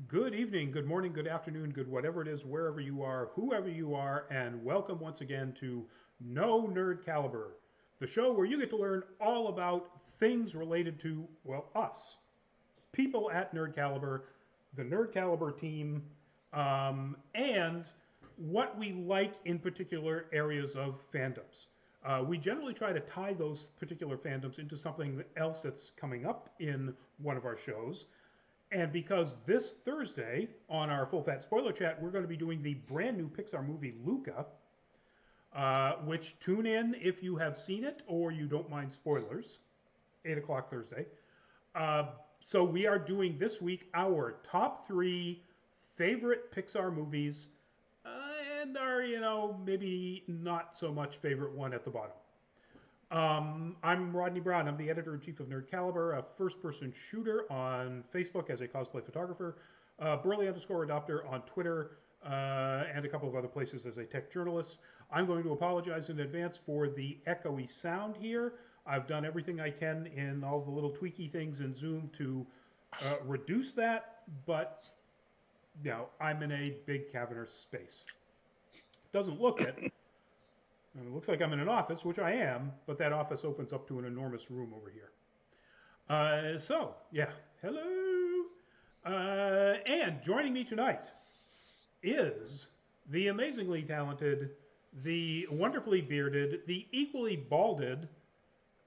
Good evening, good morning, good afternoon, good whatever it is, wherever you are, whoever you are, and welcome once again to No Nerd Caliber, the show where you get to learn all about things related to, well, us, people at Nerd Caliber, the Nerd Caliber team, and what we like in particular areas of fandoms. We generally try to tie those particular fandoms into something else that's coming up in one of our shows. And because this Thursday on our Full Fat Spoiler Chat, we're going to be doing the brand new Pixar movie Luca, which tune in if you have seen it or you don't mind spoilers. 8 o'clock Thursday. Uh, so we are doing this week our top three favorite Pixar movies and our, maybe not so much favorite one at the bottom. I'm Rodney Brown. I'm the editor in chief of Nerd Caliber, a first person shooter on Facebook as a cosplay photographer, Burley underscore adopter on Twitter, and a couple of other places as a tech journalist. I'm going to apologize in advance for the echoey sound here. I've done everything I can in all the little tweaky things in Zoom to reduce that, but I'm in a big cavernous space. Doesn't look it. It looks like I'm in an office, which I am, but that office opens up to an enormous room over here. Yeah, hello. And joining me tonight is the amazingly talented, the wonderfully bearded, the equally balded.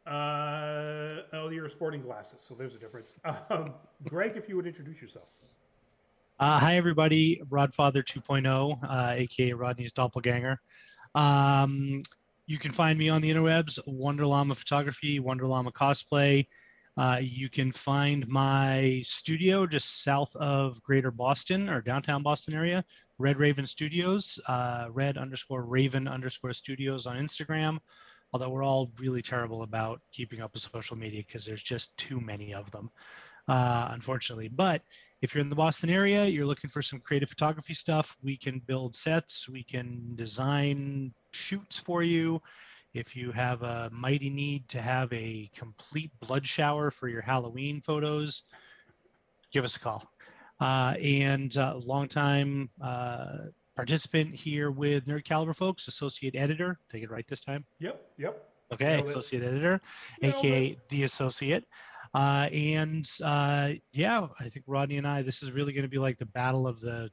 Oh, you're sporting glasses, so there's a difference. Greg, if you would introduce yourself. Hi, everybody. Rodfather 2.0, aka Rodney's doppelganger. Um, you can find me on the interwebs, Wonder Llama Photography, Wonder Llama Cosplay. You can find my studio just south of Greater Boston or downtown Boston area, Red Raven Studios, red_raven_studios on Instagram. Although we're all really terrible about keeping up with social media because there's just too many of them, unfortunately. But if you're in the Boston area, you're looking for some creative photography stuff, we can build sets, we can design shoots for you. If you have a mighty need to have a complete blood shower for your Halloween photos, give us a call. And longtime participant here with Nerd Caliber folks, associate editor. Take it right this time. Yep. Okay, Nailed it. associate editor, Nailed aka it. the associate. Yeah, I think Rodney and I, this is really going to be like the battle of the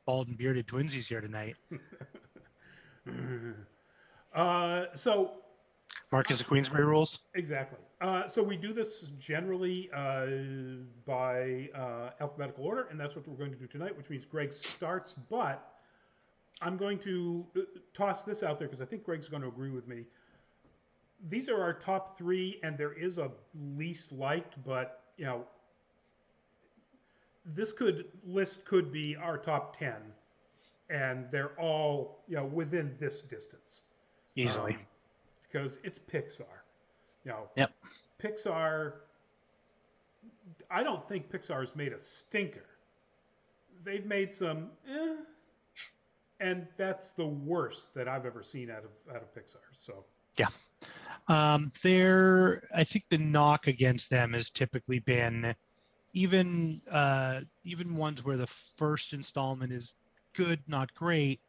bald and bearded twinsies here tonight. So Marcus of Queensbury rules. exactly. So we do this generally by alphabetical order, and that's what we're going to do tonight, which means Greg starts. But I'm going to toss this out there because I think Greg's going to agree with me. These are our top three, and there is a least liked, but this could be our top 10, and they're all within this distance Easily. because it's Pixar. Yep. Pixar. I don't think Pixar's made a stinker. They've made some, and that's the worst that I've ever seen out of Pixar. So Yeah. I think the knock against them has typically been even ones where the first installment is good, not great.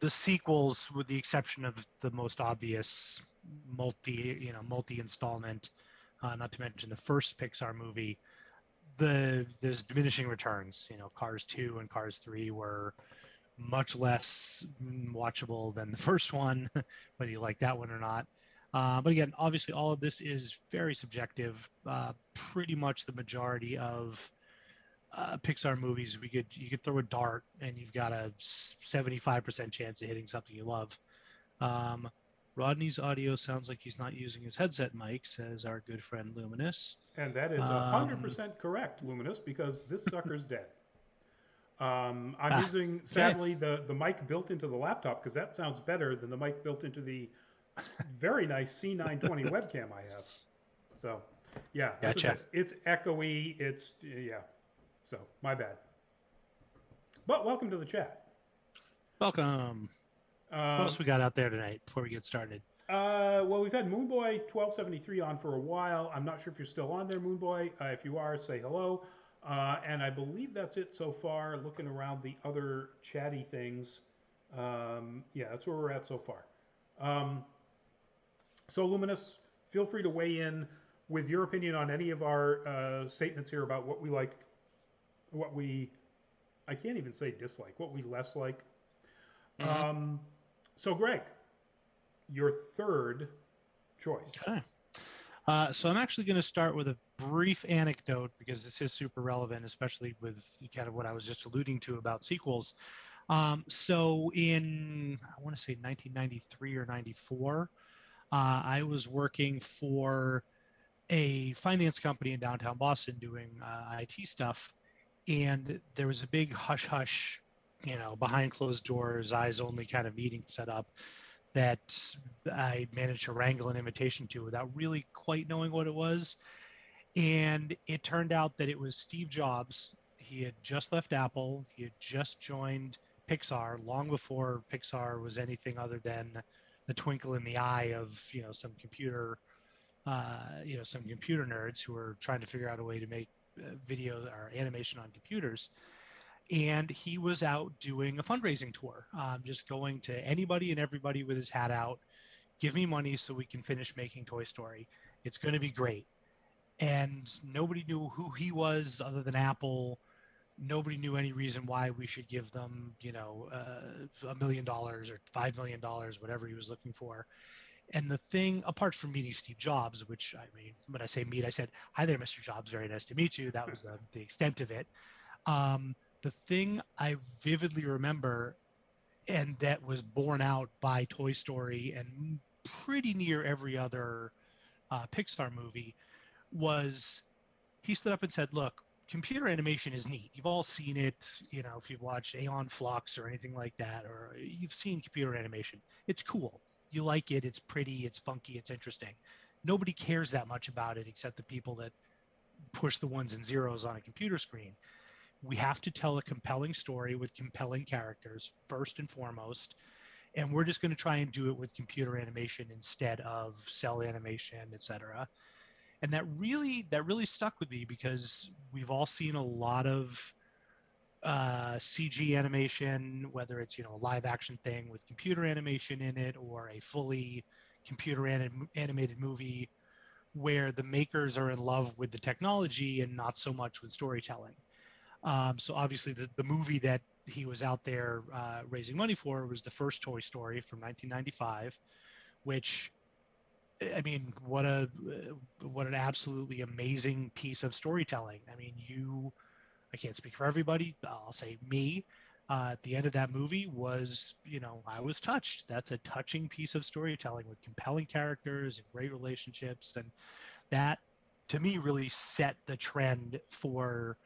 The sequels, with the exception of the most obvious multi installment, not to mention the first Pixar movie, there's diminishing returns. Cars 2 and Cars 3 were much less watchable than the first one, whether you like that one or not. But again, obviously, all of this is very subjective. Pretty much the majority of Pixar movies, you could throw a dart and you've got a 75% chance of hitting something you love. Rodney's audio sounds like he's not using his headset mic, says our good friend Luminous. and that is 100% correct, Luminous, because this sucker's dead. I'm using, Okay. sadly, the mic built into the laptop because that sounds better than the mic built into the very nice C920 webcam I have. So, yeah, Gotcha. it's echoey. Yeah. So, my bad. But welcome to the chat. Welcome. What else we got out there tonight before we get started? Well, we've had Moonboy 1273 on for a while. I'm not sure if you're still on there, Moonboy. If you are, say hello. And I believe that's it so far. Looking around the other chatty things, yeah, that's where we're at so far. Um, so, Luminous, feel free to weigh in with your opinion on any of our statements here about what we like, what we, I can't even say dislike, what we less like. Hmm. Um, so, Greg, your third choice. Okay. So I'm actually going to start with a brief anecdote because this is super relevant, especially with kind of what I was just alluding to about sequels. So in, I want to say 1993 or 94, I was working for a finance company in downtown Boston doing IT stuff. And there was a big hush hush, behind closed doors, eyes only kind of meeting set up that I managed to wrangle an invitation to without really quite knowing what it was. And it turned out that it was Steve Jobs. He had just left Apple. He had just joined Pixar long before Pixar was anything other than the twinkle in the eye of some computer nerds who were trying to figure out a way to make video or animation on computers. And he was out doing a fundraising tour, just going to anybody and everybody with his hat out. Give me money so we can finish making Toy Story. It's going to be great. And nobody knew who he was other than Apple. Nobody knew any reason why we should give them, $1 million or $5 million, whatever he was looking for. And the thing, apart from meeting Steve Jobs, which I mean, when I say meet, I said, "Hi there, Mr. Jobs. Very nice to meet you." That was the extent of it. Um, the thing I vividly remember, and that was borne out by Toy Story and pretty near every other Pixar movie, was he stood up and said, "Look, computer animation is neat. You've all seen it, if you've watched Aeon Flux or anything like that, or you've seen computer animation. It's cool. You like it. It's pretty. It's funky. It's interesting. Nobody cares that much about it except the people that push the ones and zeros on a computer screen. We have to tell a compelling story with compelling characters first and foremost, and we're just going to try and do it with computer animation instead of cell animation, etc." And that really stuck with me because we've all seen a lot of CG animation, whether it's a live action thing with computer animation in it or a fully animated movie where the makers are in love with the technology and not so much with storytelling. So obviously the movie that he was out there raising money for was the first Toy Story from 1995, which, I mean, what an absolutely amazing piece of storytelling. I mean, I can't speak for everybody. I'll say me. At the end of that movie was, I was touched. That's a touching piece of storytelling with compelling characters and great relationships, and that, to me, really set the trend for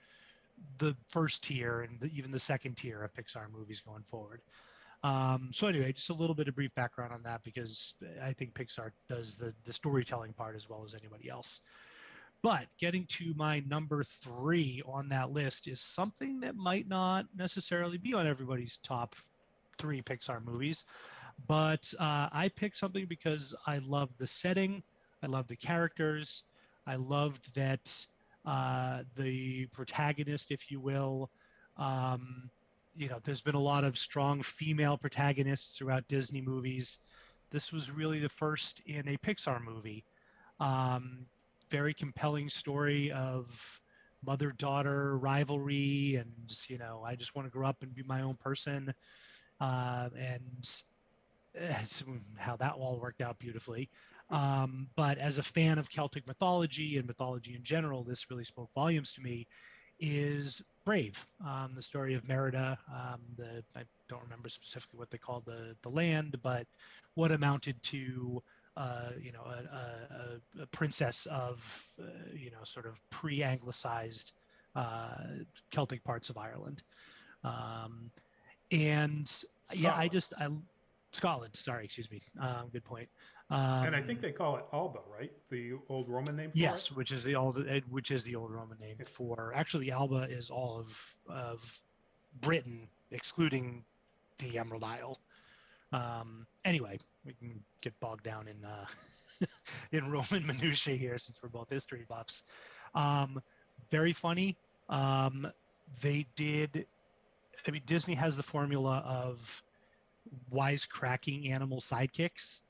the first tier and even the second tier of Pixar movies going forward. So anyway, just a little bit of brief background on that because I think Pixar does the storytelling part as well as anybody else. But getting to my number three on that list is something that might not necessarily be on everybody's top three Pixar movies. But I picked something because I love the setting, I love the characters, I loved that the protagonist, if you will, um, there's been a lot of strong female protagonists throughout Disney movies. This was really the first in a Pixar movie. Um, Very compelling story of mother-daughter rivalry, and I just want to grow up and be my own person. And how that all worked out beautifully. But as a fan of Celtic mythology and mythology in general, this really spoke volumes to me. Is Brave, the story of Merida. I don't remember specifically what they called the land, but what amounted to a princess of sort of pre-anglicized uh, Celtic parts of Ireland. Um, and yeah, Scotland. I Scotland. Sorry, excuse me. Good point. And I think Um, they call it Alba, right? The old Roman name for it. yes, which is the old Roman name for, actually Alba is all of Britain, excluding the Emerald Isle. Anyway, we can get bogged down in in Roman minutiae here since we're both history buffs. Um, Very funny. Um, they did. I mean, Disney has the formula of wisecracking animal sidekicks.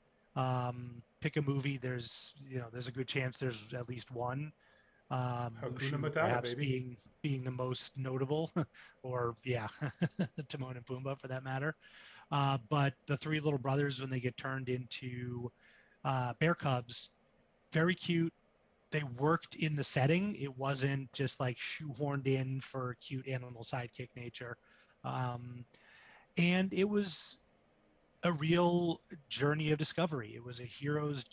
Pick a movie. There's a good chance there's at least one. Hakuna Mushu Matata, perhaps baby. being the most notable, or yeah, Timon and Pumbaa for that matter. But the three little brothers, when they get turned into bear cubs, very cute. They worked in the setting. It wasn't just like shoehorned in for cute animal sidekick nature. Um, and it was a real journey of discovery. It was a hero's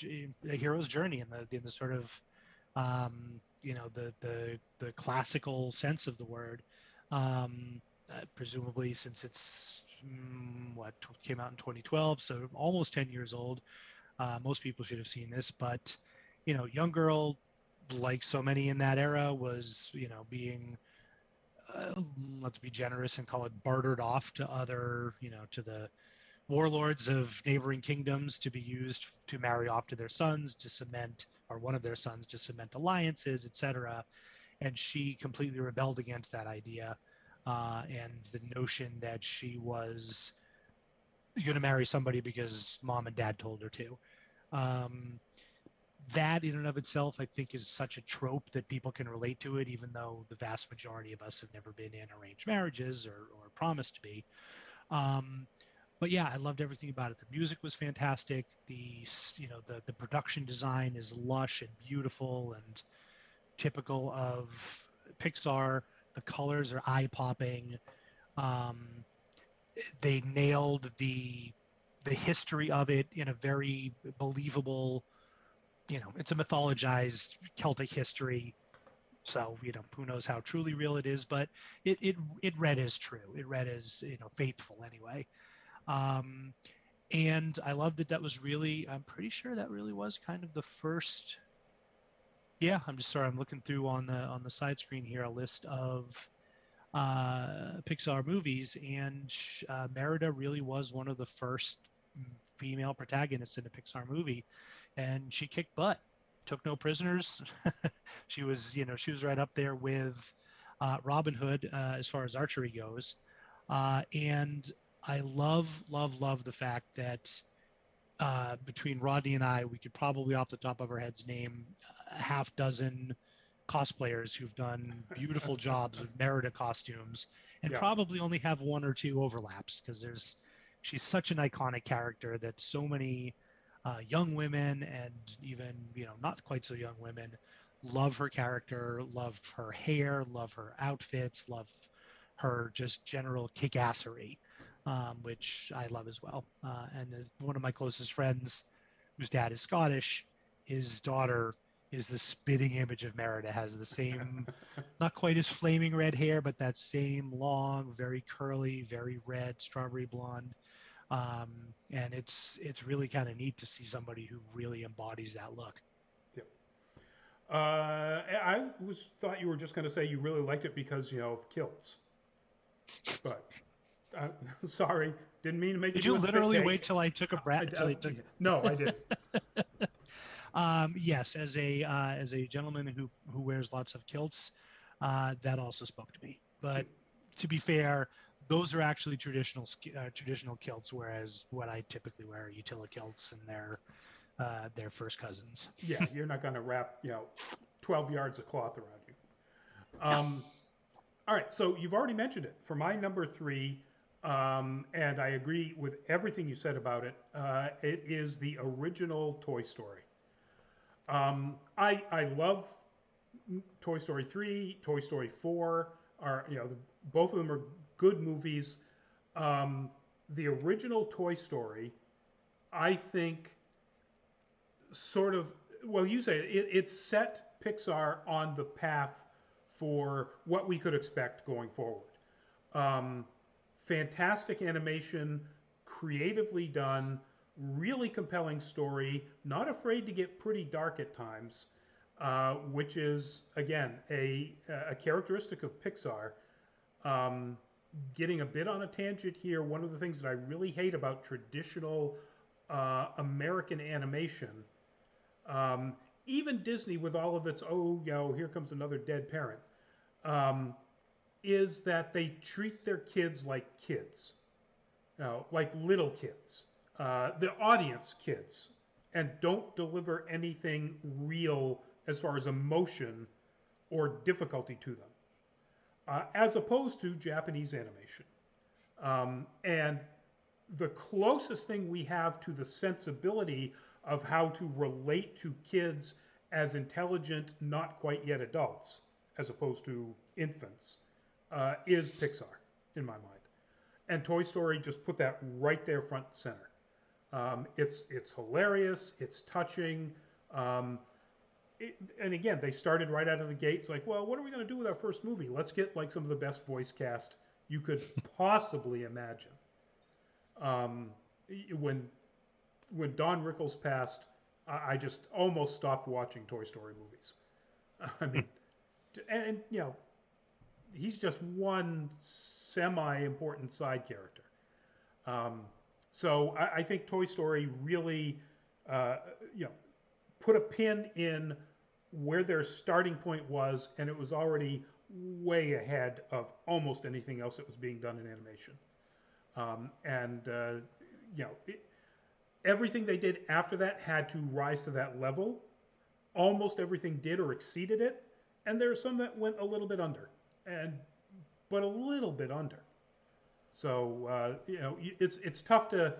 journey in the sort of the classical sense of the word. Presumably, since it's what came out in 2012, so almost 10 years old. Most people should have seen this, but young girl, like so many in that era, was being let's be generous and call it bartered off to other, to the warlords of neighboring kingdoms to be used to marry off to their sons to cement, or one of their sons to cement alliances, etc. And she completely rebelled against that idea, and the notion that she was going to marry somebody because mom and dad told her to. Um, that in and of itself, I think, is such a trope that people can relate to it, even though the vast majority of us have never been in arranged marriages or promised to be. Um, but yeah, I loved everything about it. The music was fantastic. The production design is lush and beautiful and typical of Pixar. The colors are eye popping. Um, they nailed the history of it in a very believable. It's a mythologized Celtic history. So who knows how truly real it is, but it read as true. It read as faithful anyway. Um, and I loved that. That was really, I'm pretty sure that really was kind of the first. Yeah, I'm just sorry. I'm looking through on the side screen here a list of Pixar movies, and Merida really was one of the first female protagonists in a Pixar movie, and she kicked butt, took no prisoners. she was right up there with Robin Hood as far as archery goes, and I love the fact that between Rodney and I, we could probably off the top of our heads name a half dozen cosplayers who've done beautiful jobs with Merida costumes, and Yeah. probably only have one or two overlaps because she's such an iconic character that so many young women and even not quite so young women love her character, love her hair, love her outfits, love her just general kick-assery, which I love as well. And one of my closest friends, whose dad is Scottish, his daughter is the spitting image of Merida. Has the same, not quite as flaming red hair, but that same long, very curly, very red, strawberry blonde. And it's really kind of neat to see somebody who really embodies that look. Yeah. I was thought you were just going to say you really liked it because of kilts, but uh, sorry, didn't mean to make you Did do you a spit literally wait take. till I took a breath? Till I took. No, I didn't. Yes, as a gentleman who wears lots of kilts, that also spoke to me. But to be fair, those are actually traditional kilts, whereas what I typically wear are utility kilts, and they're first cousins. Yeah, you're not going to wrap 12 yards of cloth around you. No. All right, so you've already mentioned it for my number three, and I agree with everything you said about it. It is the original Toy Story. I love Toy Story 3, Toy Story 4 are both of them are good movies. The original Toy Story, I think, sort of well, you say it set Pixar on the path for what we could expect going forward. Um, Fantastic animation, creatively done, really compelling story, not afraid to get pretty dark at times, which is again a characteristic of Pixar. Um, Getting a bit on a tangent here, one of the things that I really hate about traditional American animation, um, even Disney with all of its here comes another dead parent. is that they treat their kids like kids, like little kids, the audience kids, and don't deliver anything real as far as emotion or difficulty to them, as opposed to Japanese animation. And the closest thing we have to the sensibility of how to relate to kids as intelligent, not quite yet adults, as opposed to infants, is Pixar, in my mind. And Toy Story just put that right there front and center. It's hilarious. It's touching. Um, and again, they started right out of the gates like, well, what are we going to do with our first movie? Let's get like some of the best voice cast you could possibly imagine. Um, when Don Rickles passed, I just almost stopped watching Toy Story movies. I mean, and you know, he's just one semi-important side character. Um, so I think Toy Story really, uh, you know, put a pin in where their starting point was, and it was already way ahead of almost anything else that was being done in animation. And you know, everything they did after that had to rise to that level. Almost everything did or exceeded it, and there are some that went a little bit under, and but a little bit under. So you know, it's tough to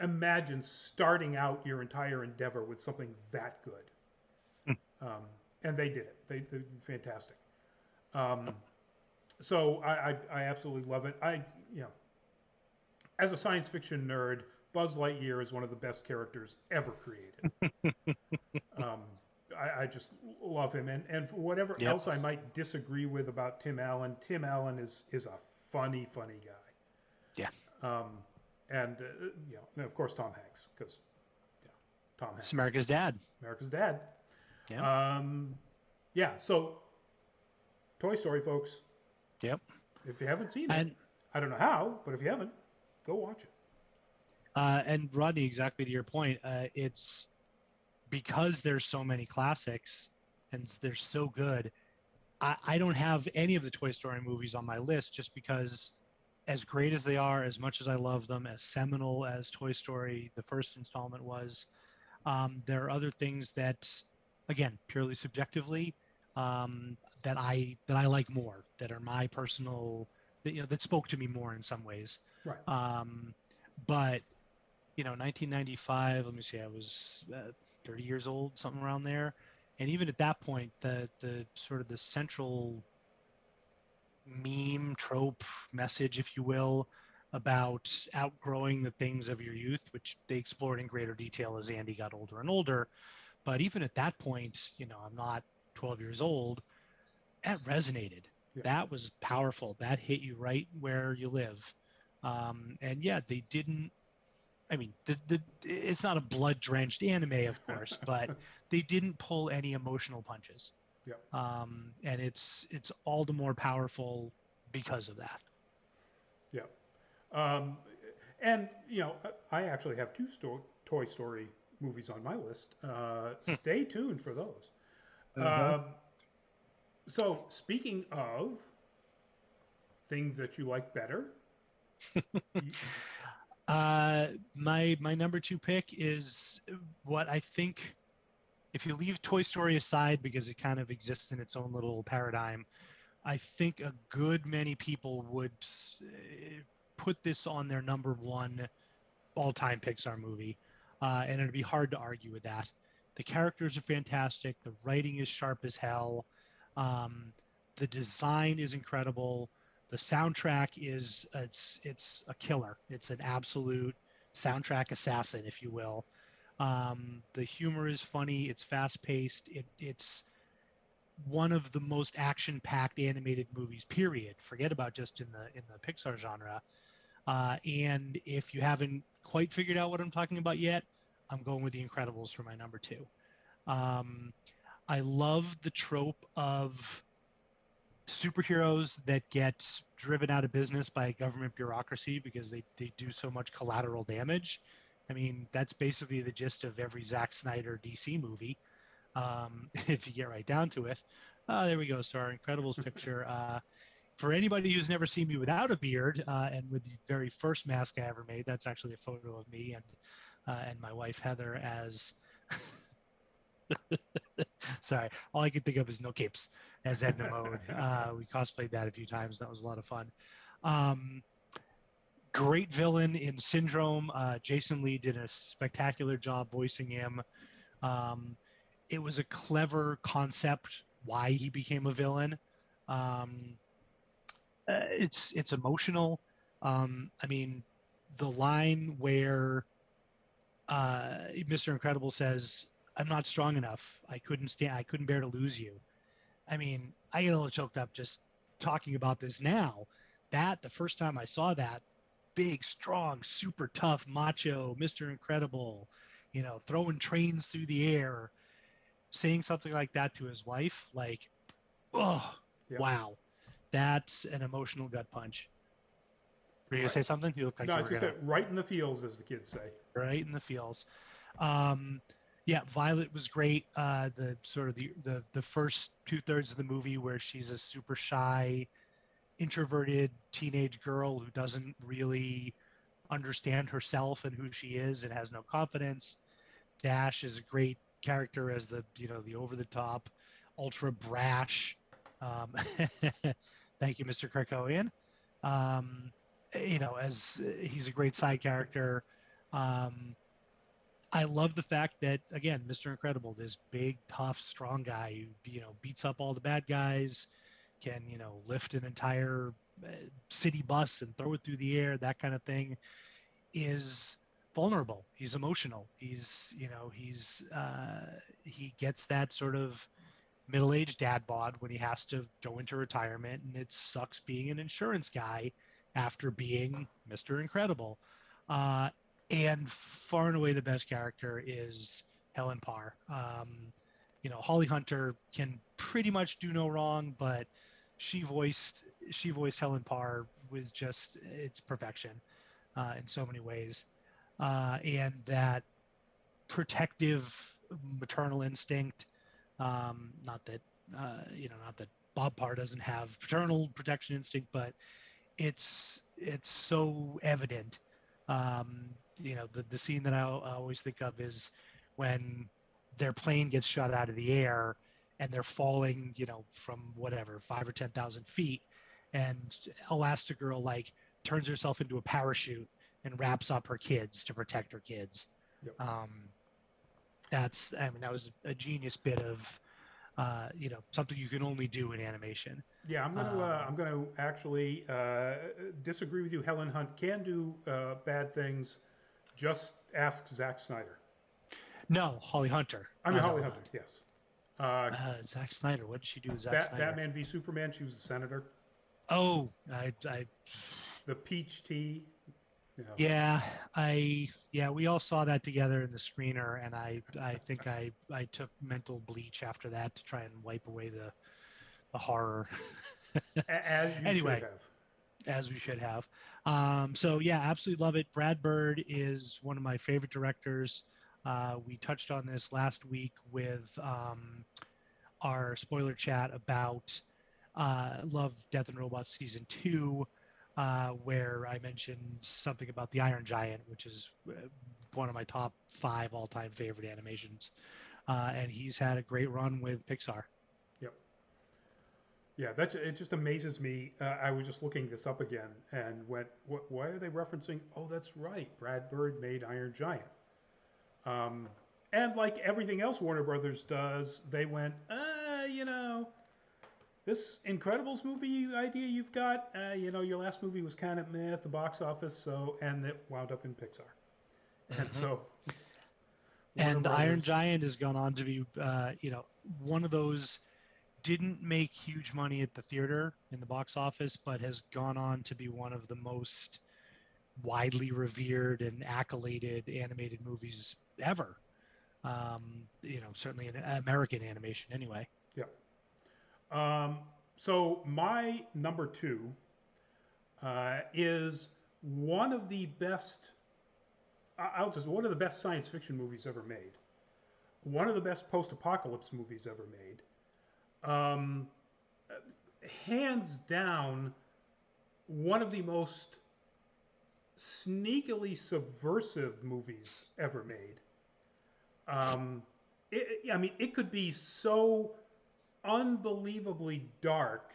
imagine starting out your entire endeavor with something that good. Um, and they did it. They did fantastic. Um, so I absolutely love it. You know, as a science fiction nerd, Buzz Lightyear is one of the best characters ever created. Um, I just love him, and for whatever Yep. else I might disagree with about Tim Allen is a funny guy. Yeah. Um, and you know, and of course Tom Hanks, because yeah, Tom It's Hanks, America's dad. America's dad. Yeah. Um, yeah, so Toy Story, folks. Yep. If you haven't seen it, And I don't know how, but if you haven't, go watch it. and Rodney, exactly to your point, it's because there's so many classics and they're so good. I don't have any of the Toy Story movies on my list just because, as great as they are, as much as I love them, as seminal as Toy Story, the first installment was, there are other things that, again, purely subjectively, that I like more, that are my personal, that, you know, that spoke to me more in some ways. Right. Um, but 1995. Let me see. I was 30 years old, something around there. And even at that point, the sort of the central meme trope message, if you will, about outgrowing the things of your youth, which they explored in greater detail as Andy got older and older. But even at that point, I'm not 12 years old. That resonated. Yeah. That was powerful. That hit you right where you live. And yeah, they didn't. I mean, it's not a blood drenched anime, of course, but they didn't pull any emotional punches. Yeah. And it's all the more powerful because of that. Yeah. Um, and you know, I actually have two Toy Story movies on my list. Stay tuned for those. Uh-huh. Um, so speaking of things that you like better, y- My number two pick is what I think. If you leave Toy Story aside because it kind of exists in its own little paradigm, I think a good many people would put this on their number one all-time Pixar movie, and it'd be hard to argue with that. The characters are fantastic. The writing is sharp as hell. Um, the design is incredible. The soundtrack is it's a killer. It's an absolute soundtrack assassin, if you will. The humor is funny. It's fast-paced. It's one of the most action-packed animated movies. Period. Forget about just in the Pixar genre. And if you haven't quite figured out what I'm talking about yet, I'm going with The Incredibles for my number two. Um, I love the trope of superheroes that get driven out of business by a government bureaucracy because they do so much collateral damage. I mean, that's basically the gist of every Zack Snyder DC movie, if you get right down to it. There we go. So our Incredibles picture. For anybody who's never seen me without a beard, and with the very first mask I ever made, that's actually a photo of me and my wife Heather as. Sorry, all I can think of is No Capes as Edna Mode. We cosplayed that a few times. That was a lot of fun. Um, Great villain in Syndrome. Jason Lee did a spectacular job voicing him. Um, it was a clever concept why he became a villain. Um, it's emotional. I mean, the line where Mr. Incredible says, "I'm not strong enough. I couldn't stand. I couldn't bear to lose you." I mean, I get a little choked up just talking about this now. That the first time I saw that, big, strong, super tough, macho, Mr. Incredible, throwing trains through the air, saying something like that to his wife, like, oh, Yep. wow, that's an emotional gut punch. Were you gonna Right. say something? You look like No, you I were just gonna. said right in the fields, as the kids say. Right in the feels. Um, yeah, Violet was great. The sort of the first 2/3 of the movie where she's a super shy, introverted teenage girl who doesn't really understand herself and who she is and has no confidence. Dash is a great character as the over the top, ultra brash. Um, thank you, Mr. Krakowian. Um, as he's a great side character. Um, I love the fact that again, Mr. Incredible, this big, tough, strong guy who beats up all the bad guys, can lift an entire uh, city bus and throw it through the air, that kind of thing, is vulnerable. He's emotional. He gets that sort of middle-aged dad bod when he has to go into retirement, and it sucks being an insurance guy after being Mr. Incredible. Uh, and far and away the best character is Helen Parr. Holly Hunter can pretty much do no wrong, but she voiced she voiced Helen Parr with just it's perfection in so many ways, and that protective maternal instinct. Not that not that Bob Parr doesn't have paternal protection instinct, but it's so evident. The scene that I always think of is when their plane gets shot out of the air and they're falling, from whatever 5 or 10,000 feet, and Elastigirl like turns herself into a parachute and wraps up her kids to protect her kids. Yep. That was a genius bit of something you can only do in animation. Yeah, I'm gonna actually disagree with you. Helen Hunt can do bad things. Just ask Zack Snyder. No, Holly Hunter, I mean not Holly Helen Hunter. Hunt. Yes. Uh, Zack Snyder. What did she do with Zack Snyder? Batman v Superman. She was a senator. Oh, The peach tea. You know. yeah, we all saw that together in the screener, and I think I took mental bleach after that to try and wipe away the horror. As you should Anyway, have. as we should have. So yeah, absolutely love it. Brad Bird is one of my favorite directors. We touched on this last week with our spoiler chat about Love, Death and Robots season 2, where I mentioned something about the Iron Giant, which is one of my top 5 all-time favorite animations. And he's had a great run with Pixar. Yep. Yeah, it just amazes me. I was just looking this up again and went, why are they referencing? Oh, that's right. Brad Bird made Iron Giant. And like everything else Warner Brothers does, they went, this Incredibles movie idea you've got, your last movie was kind of meh at the box office, and it wound up in Pixar. Mm-hmm. And so Warner Brothers. Iron Giant has gone on to be, one of those didn't make huge money at the theater in the box office, but has gone on to be one of the most widely revered and accoladed animated movies ever. Certainly in American animation anyway. Yeah. So my number 2 is one of the best. One of the best science fiction movies ever made. One of the best post-apocalypse movies ever made. hands down, one of the most sneakily subversive movies ever made. I mean, it could be so unbelievably dark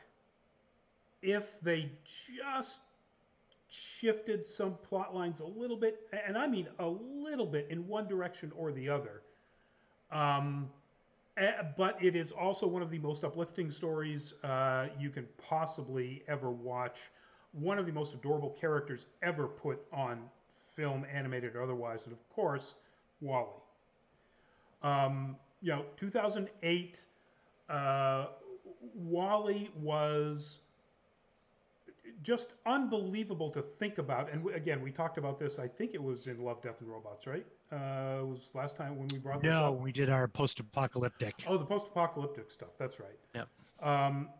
if they just shifted some plot lines a little bit, and I mean a little bit, in one direction or the other. Um, but it is also one of the most uplifting stories you can possibly ever watch. One of the most adorable characters ever put on film, animated or otherwise, and of course, Wally. 2008, uh, Wally was just unbelievable to think about. And again, we talked about this. I think it was in Love, Death, and Robots, right? It was last time when we brought this No, up. we did our post-apocalyptic. Oh, the post-apocalyptic stuff. That's right. Yep.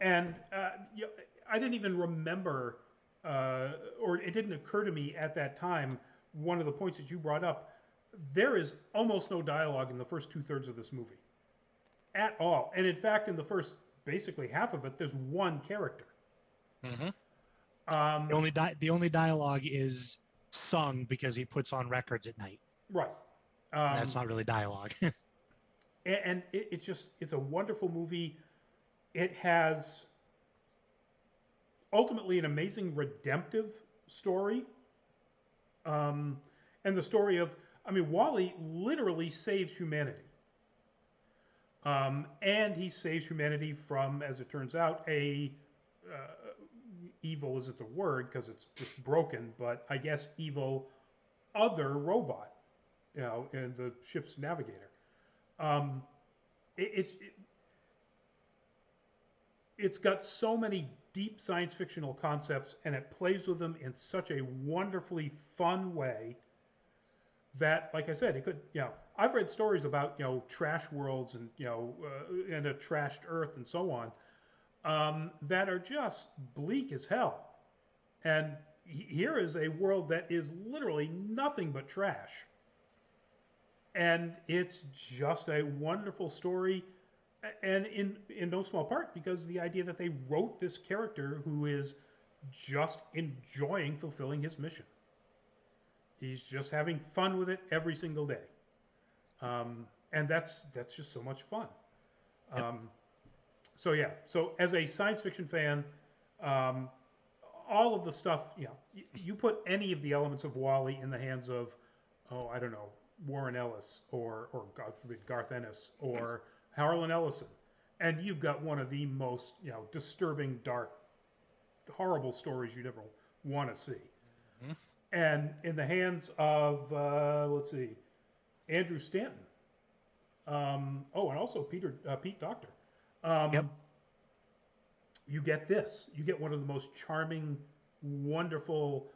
And I didn't even remember, or it didn't occur to me at that time. One of the points that you brought up, there is almost no dialogue in the first two-thirds of this movie at all. And in fact, in the first basically half of it, there's one character. Mm-hmm. Um, The only dialogue is sung because he puts on records at night. right. That's not really dialogue. And it's a wonderful movie. It has ultimately an amazing redemptive story. Um, and the story of, I mean, Wally literally saves humanity. And he saves humanity from, as it turns out, evil isn't the word because it's just broken, but I guess evil other robot, in the ship's navigator. Um, it, it's got so many deep science fictional concepts, and it plays with them in such a wonderfully fun way that, like I said, it could, I've read stories about, trash worlds and, and a trashed Earth and so on, that are just bleak as hell. And here is a world that is literally nothing but trash. And it's just a wonderful story, and in no small part because the idea that they wrote this character who is just enjoying fulfilling his mission. He's just having fun with it every single day, and that's just so much fun. Yep. So yeah, so as a science fiction fan, um, all of the stuff, you put any of the elements of Wally in the hands of, oh, I don't know, Warren Ellis or God forbid Garth Ennis or Harlan Ellison, and you've got one of the most disturbing, dark, horrible stories you'd ever want to see. Mm-hmm. And in the hands of let's see, Andrew Stanton, oh, and also Pete Docter, Yep. um, you get this. You get one of the most charming, wonderful,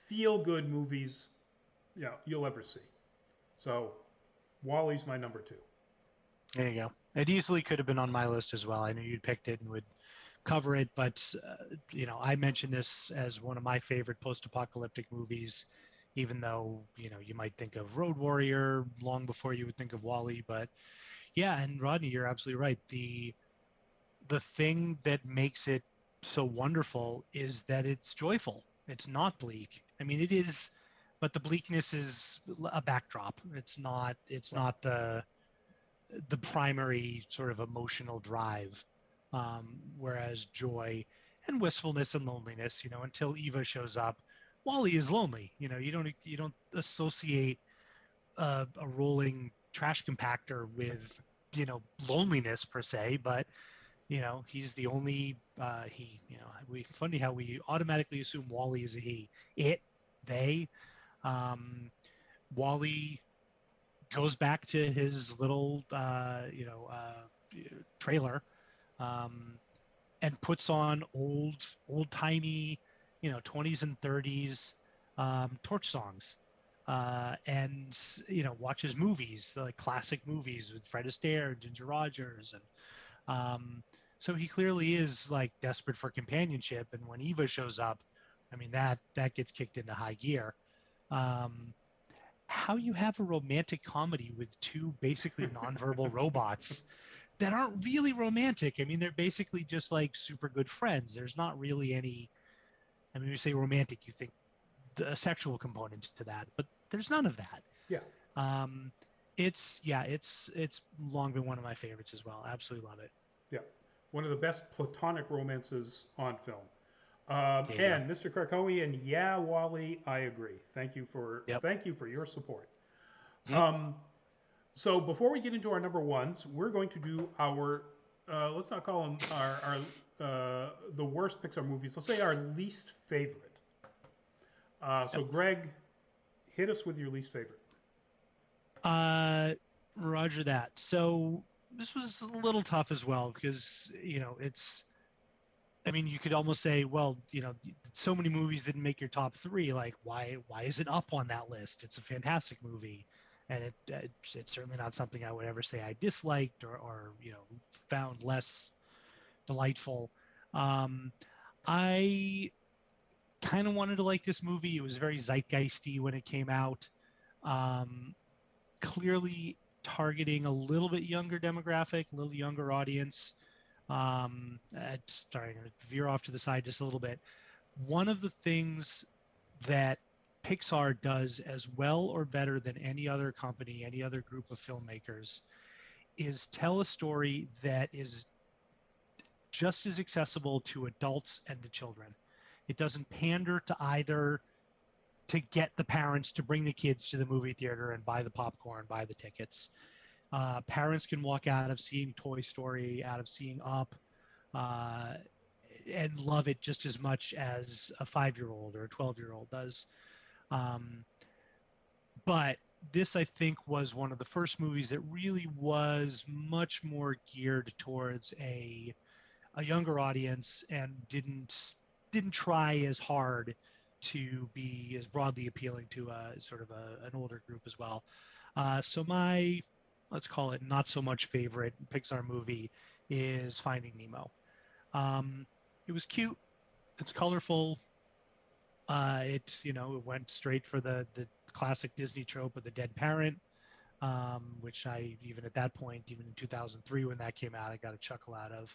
feel-good movies you'll ever see. So, Wally's my number two. There you go. It easily could have been on my list as well. I knew you'd picked it and would cover it, but I mentioned this as one of my favorite post-apocalyptic movies, even though you might think of Road Warrior long before you would think of Wally. But yeah, and Rodney, you're absolutely right. The thing that makes it so wonderful is that it's joyful. It's not bleak. I mean, it is, but the bleakness is a backdrop. It's not. It's Right. not the primary sort of emotional drive. Whereas joy and wistfulness and loneliness, until Eva shows up, Wally is lonely. You don't associate a rolling trash compactor with loneliness per se, but he's the only funny how we automatically assume Wally is a he. They um, Wally goes back to his little trailer, um, and puts on old timey 20s and 30s torch songs, and watches movies, like classic movies with Fred Astaire and Ginger Rogers, and so he clearly is like desperate for companionship. And when Eva shows up, I mean, that gets kicked into high gear. um, how you have a romantic comedy with two basically nonverbal robots that aren't really romantic. I mean, they're basically just like super good friends. There's not really any. I mean, when you say romantic, you think a sexual component to that, but there's none of that. Yeah, Um, it's long been one of my favorites as well. Absolutely love it. yeah. One of the best platonic romances on film. There you go. And Mr. Krakowian, yeah, Wally, I agree. Yep. Thank you for your support. Um, so before we get into our number ones, we're going to do our let's not call them the worst Pixar movies. Let's say our least favorite. So Yep. Greg, hit us with your least favorite. Roger that. So this was a little tough as well because it's. I mean, you could almost say, well, so many movies didn't make your top three. Like, why is it up on that list? It's a fantastic movie, and it's certainly not something I would ever say I disliked or found less delightful. Um, I kind of wanted to like this movie. It was very zeitgeisty when it came out. Um, Clearly targeting a little bit younger demographic, a little younger audience. Sorry, I'm going to veer off to the side just a little bit. One of the things that Pixar does as well or better than any other company, any other group of filmmakers, is tell a story that is just as accessible to adults and to children. It doesn't pander to either to get the parents to bring the kids to the movie theater and buy the popcorn, buy the tickets. Parents can walk out of seeing Toy Story, out of seeing Up, uh, and love it just as much as a 5-year-old or a 12-year-old does. Um, but this, I think, was one of the first movies that really was much more geared towards a younger audience and didn't try as hard to be as broadly appealing to sort of an older group as well. So my, let's call it not so much favorite Pixar movie is Finding Nemo. Um, it was cute. It's colorful. It went straight for the classic Disney trope of the dead parent, which I even at that point, even in 2003 when that came out, I got a chuckle out of.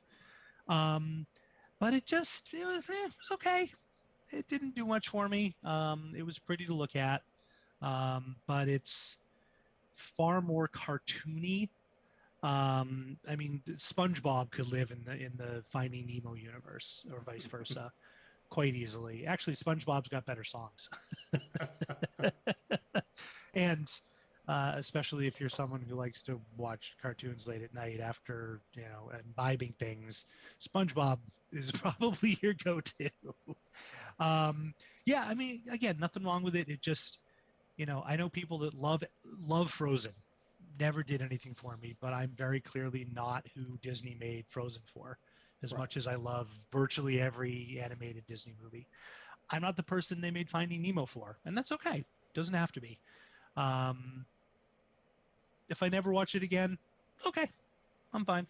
Um, but it was okay. It didn't do much for me. It was pretty to look at, but it's far more cartoony. I mean, SpongeBob could live in the Finding Nemo universe, or vice versa, quite easily. Actually, SpongeBob's got better songs, and especially if you're someone who likes to watch cartoons late at night after imbibing things, SpongeBob is probably your go-to. um, yeah, I mean, again, nothing wrong with it. It just, I know people that love Frozen. Never did anything for me, but I'm very clearly not who Disney made Frozen for. As Right. much as I love virtually every animated Disney movie, I'm not the person they made Finding Nemo for, and that's okay. Doesn't have to be. Um, if I never watch it again, okay, I'm fine.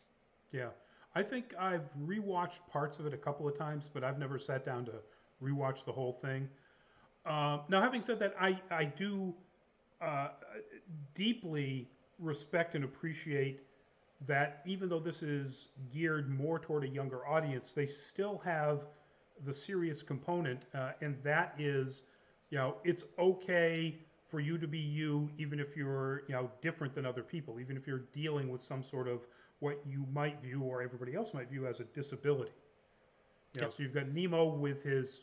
Yeah. I think I've rewatched parts of it a couple of times, but I've never sat down to rewatch the whole thing. Now, having said that, I do uh, deeply respect and appreciate that even though this is geared more toward a younger audience, they still have the serious component, and that is, it's okay for you to be you, even if you're, different than other people, even if you're dealing with some sort of what you might view or everybody else might view as a disability. Yep. So you've got Nemo with his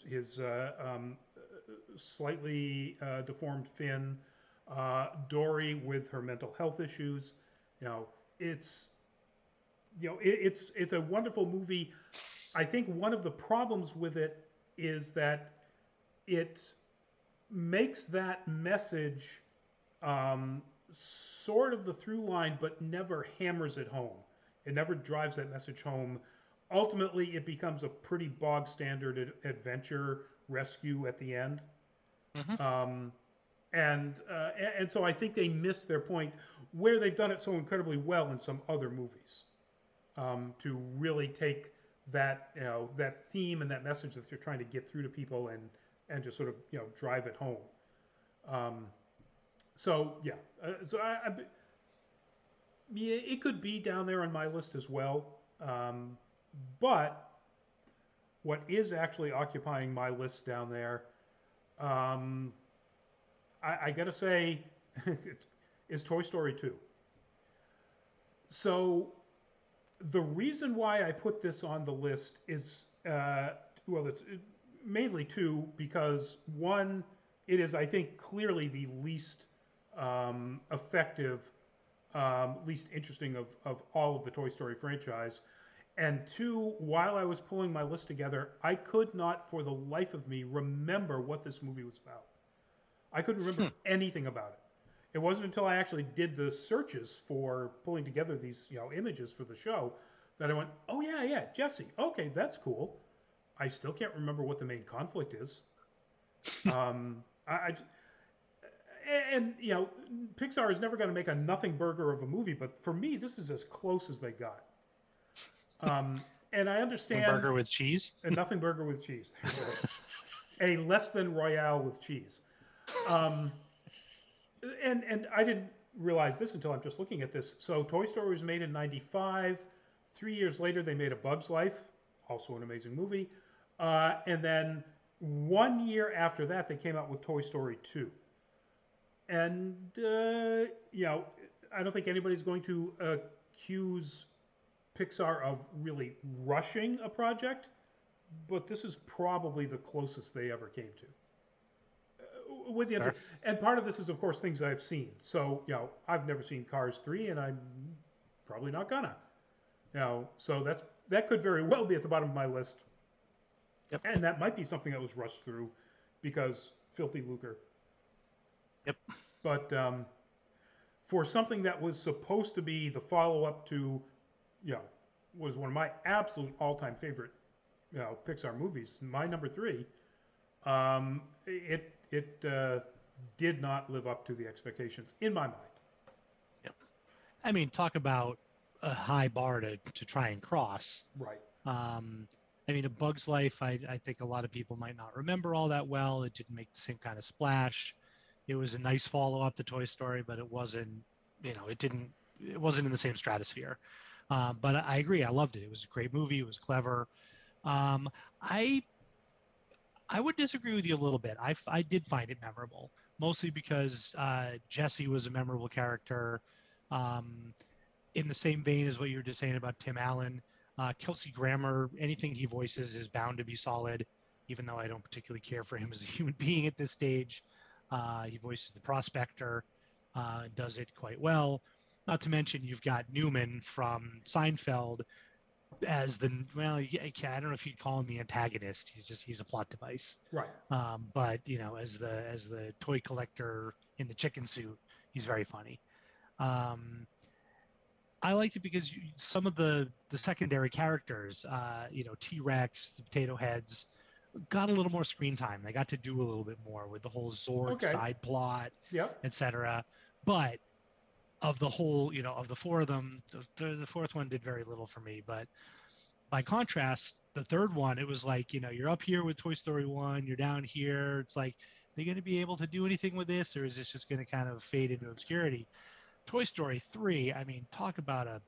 slightly deformed fin, Dory with her mental health issues. You know, it's it's a wonderful movie. I think one of the problems with it is that it makes that message sort of the through line, but never hammers it home. It never drives that message home. Ultimately, it becomes a pretty bog standard adventure rescue at the end. Hmm. Um, and so I think they missed their point where they've done it so incredibly well in some other movies to really take that that theme and that message that you're trying to get through to people and just sort of drive it home. Um, so yeah, so Yeah, it could be down there on my list as well. Um, but what is actually occupying my list down there, um, I got to say, is Toy Story 2. So the reason why I put this on the list is, well, it's mainly two, because one, it is, I think, clearly the least effective, least interesting of all of the Toy Story franchise. And two, while I was pulling my list together, I could not for the life of me remember what this movie was about. I couldn't remember anything about it. It wasn't until I actually did the searches for pulling together these, images for the show that I went, oh yeah, yeah, Jesse. Okay, that's cool. I still can't remember what the main conflict is. I and Pixar is never going to make a nothing burger of a movie, but for me, this is as close as they got. And I understand Burger with cheese. a nothing burger with cheese. A less than royale with cheese. Um, and I didn't realize this until I'm just looking at this. So Toy Story was made in '95. 3 years later, they made A Bug's Life, also an amazing movie. And then 1 year after that, they came out with Toy Story 2. And I don't think anybody's going to accuse Pixar of really rushing a project, but this is probably the closest they ever came to. With the Fair. and part of this is, of course, things I've seen. So, I've never seen Cars 3, and I'm probably not gonna. So that could very well be at the bottom of my list, Yep. and that might be something that was rushed through because filthy lucre. Yep. But for something that was supposed to be the follow up to, you know, was one of my absolute all time favorite, Pixar movies, my number three, it did not live up to the expectations in my mind. Yep. I mean, talk about a high bar to try and cross. Right. I mean, A Bug's Life, I think a lot of people might not remember all that well. It didn't make the same kind of splash. It was a nice follow-up to Toy Story, but it wasn't, it wasn't in the same stratosphere. But I agree. I loved it. It was a great movie. It was clever. Um, I I would disagree with you a little bit. I did find it memorable, mostly because Jesse was a memorable character. Um, in the same vein as what you were just saying about Tim Allen, Kelsey Grammer, anything he voices is bound to be solid, even though I don't particularly care for him as a human being at this stage. He voices the prospector, does it quite well. Not to mention you've got Newman from Seinfeld as I don't know if you'd call him the antagonist. He's a plot device. Right. But as the toy collector in the chicken suit, he's very funny. I liked it because some of the secondary characters, T-Rex, the potato heads, got a little more screen time. They got to do a little bit more with the whole Zorg side plot, Yep. etc. But of the whole, of the four of them, the fourth one did very little for me. But by contrast, the third one, it was like, you're up here with Toy Story 1, you're down here. It's like, are they going to be able to do anything with this, or is this just going to kind of fade into obscurity? Toy Story 3, I mean, talk about a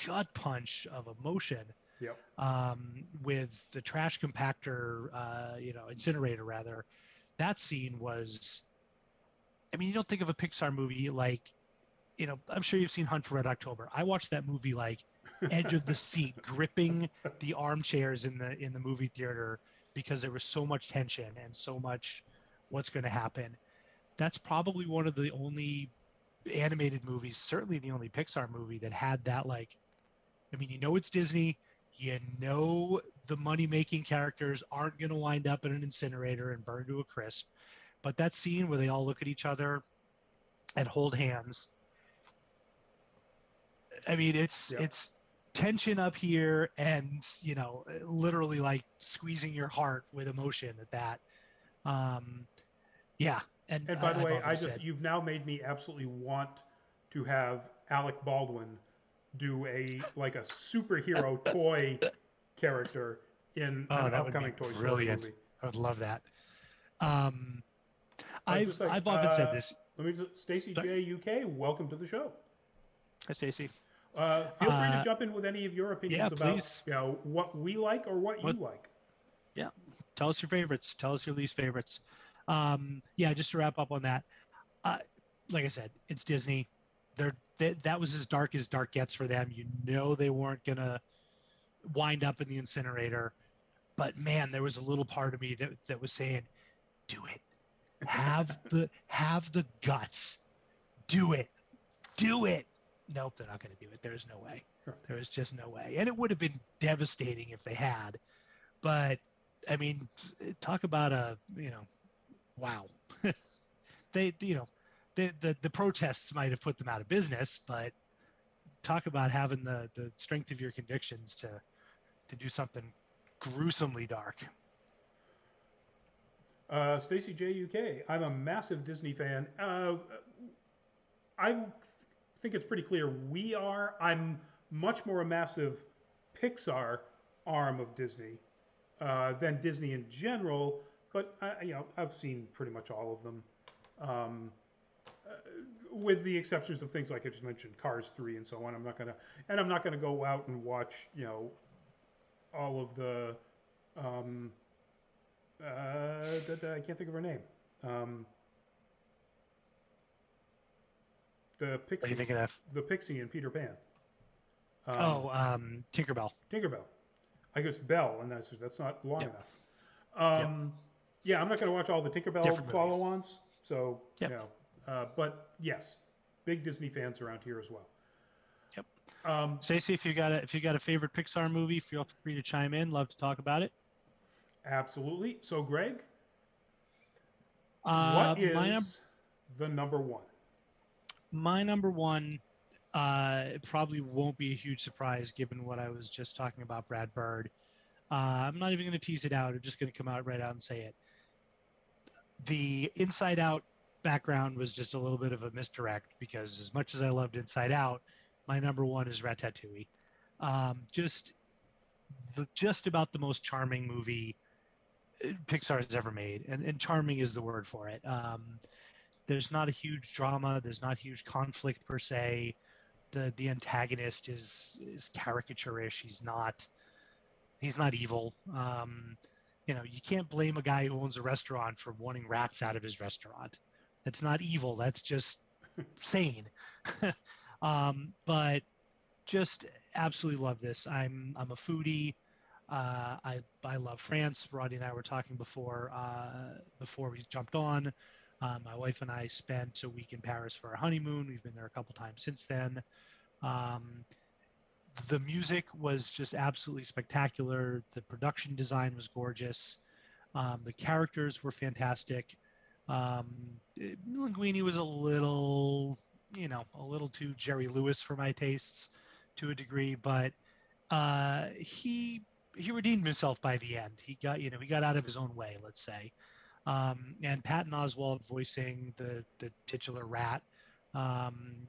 gut punch of emotion. Yep. With the trash compactor, incinerator rather. That scene was, I mean, you don't think of a Pixar movie like, I'm sure you've seen Hunt for Red October. I watched that movie like edge of the seat, gripping the armchairs in the movie theater because there was so much tension and so much what's going to happen. That's probably one of the only animated movies, certainly the only Pixar movie that had that, like, I mean, it's Disney, the money-making characters aren't going to wind up in an incinerator and burn to a crisp. But that scene where they all look at each other and hold hands, I mean, it's tension up here and, literally like squeezing your heart with emotion at that. Yeah. And by the way, you've now made me absolutely want to have Alec Baldwin do a superhero toy character in an upcoming Toy Story movie. I would love that. I've often said this. Let me just, Stacey J UK, welcome to the show. Hi, Stacy. Feel free to Uh, jump in with any of your yeah, opinions about please. what we like or what you What? like. Yeah. Tell us your favorites. Tell us your least favorites. Yeah, just to wrap up on that. Uh, like I said, it's Disney. That was as dark gets for them. You know they weren't gonna wind up in the incinerator. But man, there was a little part of me that was saying, "Do it. Have the guts. Do it. Do it." Nope, they're not going to do it. There's no way. There is just no way. And it would have been devastating if they had. But I mean, talk about wow. The protests might have put them out of business, but talk about having the strength of your convictions to do something gruesomely dark. Stacy JUK, I'm a massive Disney fan. I think it's pretty clear we are. I'm much more a massive Pixar arm of Disney than Disney in general, but I've seen pretty much all of them, um, with the exceptions of things like I just mentioned, Cars 3 and so on. I'm not gonna go out and watch all of the um, I can't think of her name. Um, What are you thinking of? The Pixie and Peter Pan. Um, Oh, Tinkerbell. Tinkerbell. I guess Bell, and that's not long Yep. enough. Yep. Yeah, I'm not going to watch all the Tinkerbell Different movie. follow-ons. So Yep. but yes, big Disney fans around here as well. Yep. Um, Stacey, if you got a favorite Pixar movie, feel free to chime in. Love to talk about it. Absolutely. So, Greg, what My is the number one? my number one, it probably won't be a huge surprise given what I was just talking about, Brad Bird. I'm not even going to tease it out. I'm just going to come out right out and say it. The Inside Out background was just a little bit of a misdirect because as much as I loved Inside Out, my number one is Ratatouille. Just about the most charming movie Pixar has ever made, and charming is the word for it. There's not a huge drama. There's not huge conflict per se. The antagonist is caricaturish. He's not evil. You can't blame a guy who owns a restaurant for wanting rats out of his restaurant. That's not evil. That's just sane. But just absolutely love this. I'm a foodie. I love France. Rodney and I were talking before we jumped on. My wife and I spent a week in Paris for our honeymoon. We've been there a couple times since then. Um, the music was just absolutely spectacular. The production design was gorgeous. The characters were fantastic. Linguini was a little too Jerry Lewis for my tastes to a degree, but he redeemed himself by the end. He got out of his own way, let's say. And Patton Oswalt voicing the titular rat,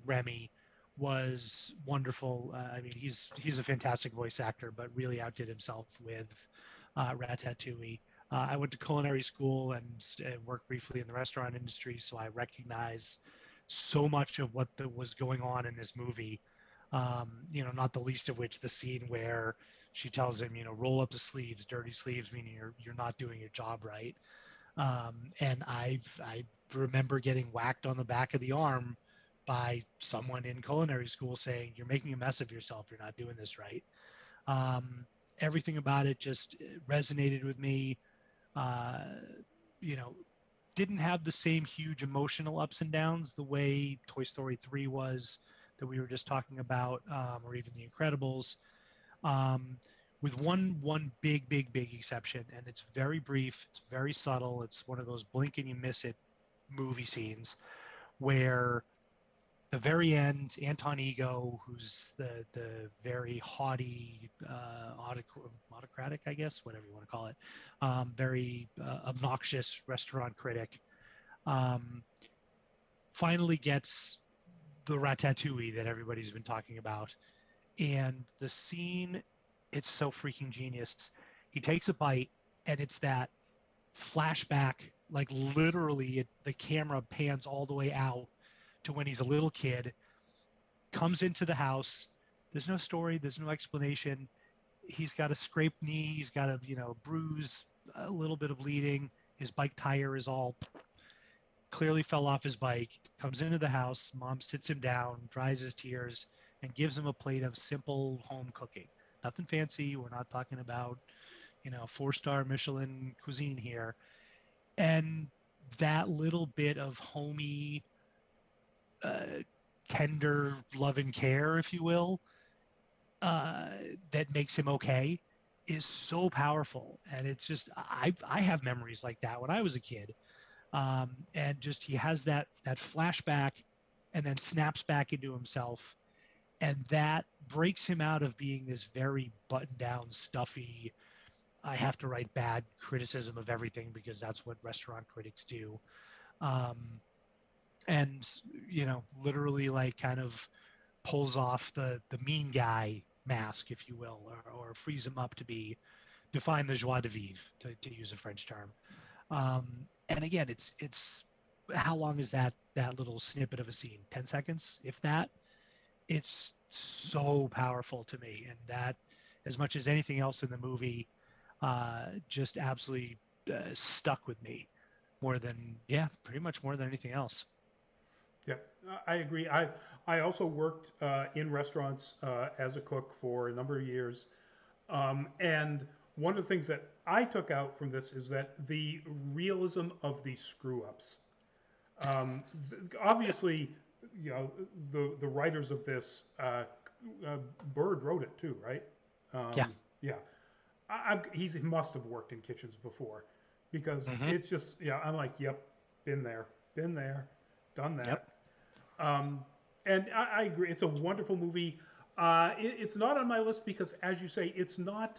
Remy, was wonderful. I mean, he's a fantastic voice actor, but really outdid himself with Ratatouille. I went to culinary school and worked briefly in the restaurant industry, so I recognize so much of what was going on in this movie. Not the least of which the scene where she tells him, roll up the sleeves, dirty sleeves, meaning you're not doing your job right. And I remember getting whacked on the back of the arm by someone in culinary school saying, "You're making a mess of yourself. You're not doing this right." Everything about it just resonated with me. Uh, you know, didn't have the same huge emotional ups and downs the way Toy Story 3 was that we were just talking about, or even The Incredibles. Um, with one big exception, and it's very brief, it's very subtle. It's one of those blink and you miss it movie scenes where the very end, Anton Ego, who's the very haughty, autocratic, I guess, whatever you want to call it, very obnoxious restaurant critic, um, finally gets the ratatouille that everybody's been talking about. And the scene, it's so freaking genius. He takes a bite, and it's that flashback, like literally the camera pans all the way out to when he's a little kid, comes into the house. There's no story. There's no explanation. He's got a scraped knee. He's got a, bruise, a little bit of bleeding. His bike tire is all clearly fell off his bike. Comes into the house. Mom sits him down, dries his tears, and gives him a plate of simple home cooking. Nothing fancy. We're not talking about, 4-star Michelin cuisine here. And that little bit of homey, uh, tender love and care, if you will, uh, that makes him okay, is so powerful. And it's just, I have memories like that when I was a kid. And just he has that flashback, and then snaps back into himself, and that breaks him out of being this very buttoned down, stuffy, I have to write bad criticism of everything because that's what restaurant critics do. Um, and literally like kind of pulls off the mean guy mask, if you will, or frees him up to be define the joie de vivre, to use a French term. And again, it's how long is that little snippet of a scene? 10 seconds, if that. It's so powerful to me, and that, as much as anything else in the movie, just absolutely stuck with me more than, yeah, pretty much more than anything else. Yeah, I agree. I also worked in restaurants as a cook for a number of years, and one of the things that I took out from this is that the realism of the screw ups. Obviously, the writers of this, Bird wrote it too, right? Yeah. Yeah, he must have worked in kitchens before, because Hmm. it's just, yeah. I'm like, yep, been there, done Yep. that. Um, and I agree. It's a wonderful movie. It's not on my list because, as you say, it's not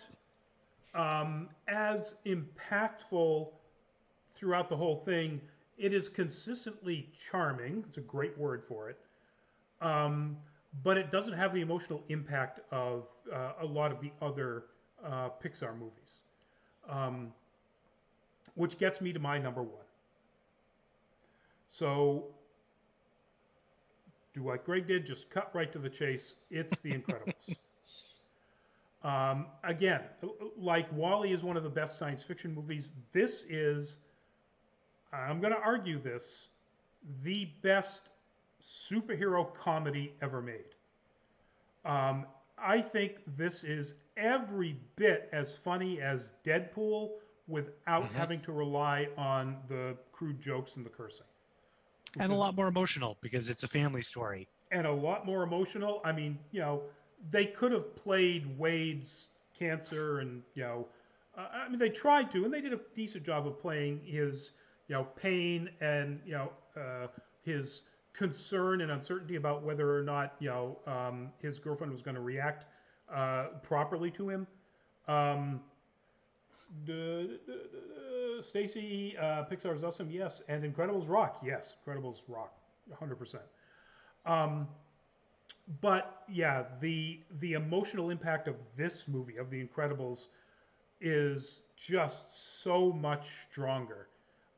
as impactful throughout the whole thing. It is consistently charming. It's a great word for it. Um, but it doesn't have the emotional impact of a lot of the other Pixar movies, um, which gets me to my number one. So, do what Greg did, just cut right to the chase. It's The Incredibles. Again, like Wally is one of the best science fiction movies, this is, I'm going to argue this, the best superhero comedy ever made. Um, I think this is every bit as funny as Deadpool without Hmm. having to rely on the crude jokes and the cursing, which And a is, lot more emotional because it's a family story. and a lot more emotional. I mean, they could have played Wade's cancer, and I mean, they tried to, and they did a decent job of playing his, pain, and his concern and uncertainty about whether or not his girlfriend was going to react properly to him. Um, Stacy, Pixar's awesome, yes, and Incredibles rock, yes, Incredibles rock, 100%. Um, but yeah, the emotional impact of this movie, of The Incredibles, is just so much stronger.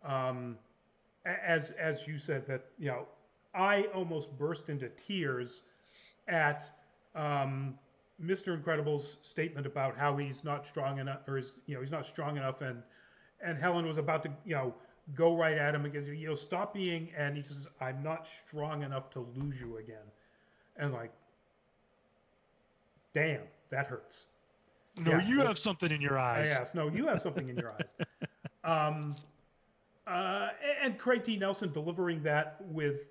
Um, as you said, that I almost burst into tears at Mr. Incredible's statement about how he's not strong enough, or he's not strong enough, and Helen was about to go right at him again. Stop being, and he says, I'm not strong enough to lose you again, and like, damn, that hurts. No, Yeah, you have that's, something in your I eyes. asked. No, you have something in your eyes. Um, uh, and Craig T. Nelson delivering that with